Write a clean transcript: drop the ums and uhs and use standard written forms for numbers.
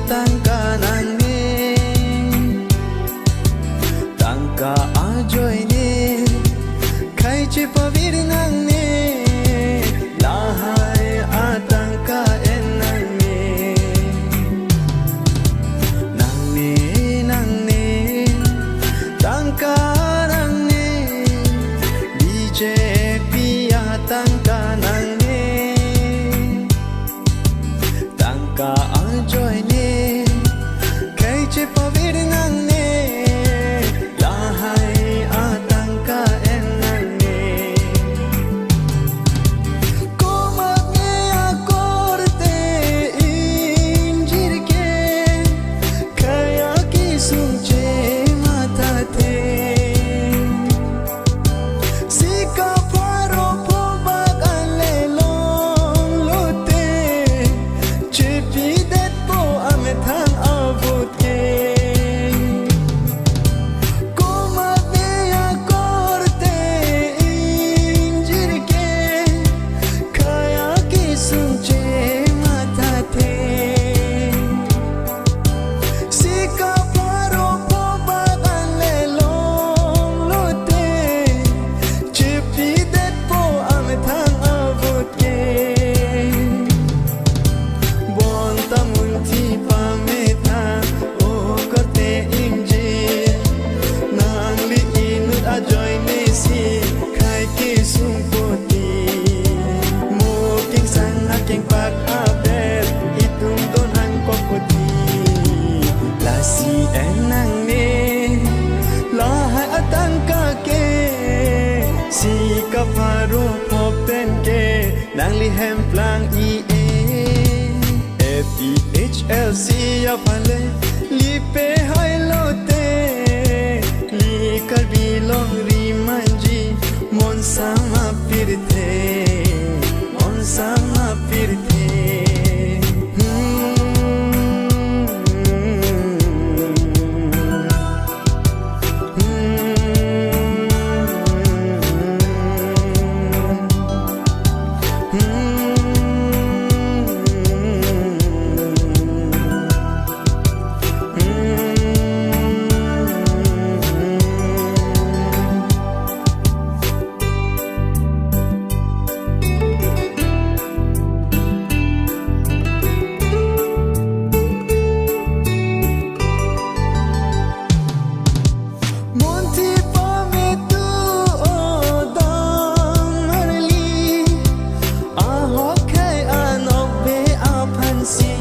tangka nang ne tangka ajoy ne khai che pavir nang ne lahai a tangka en nang ne tangka nang ne DJ pia tangka nang ne tangka ajoy ne khai che pavir nang ne lahai a tangka en nang ne koma me akorte injir ke khaya ki sunche matha the sika paro phobak ale long lote chipi det po emethang avut ke koma me akorte injir ke khaya ki sunche matha the sika paro phobak ale long lote chipi det po emethang avut ke bon tamun thi pa metha o korte inji nang li inut ajoy ne si khai ki sung poti mo king sang na king pak abet itum don hang ko poti la si en nang ne la hai atangka ke si ka paro popen ke nang li hem plang i aphn ya phale li pe hai lote li karbi longri manji mon sama pirthe Monti pametu odang arli ahok khei anok be aphn si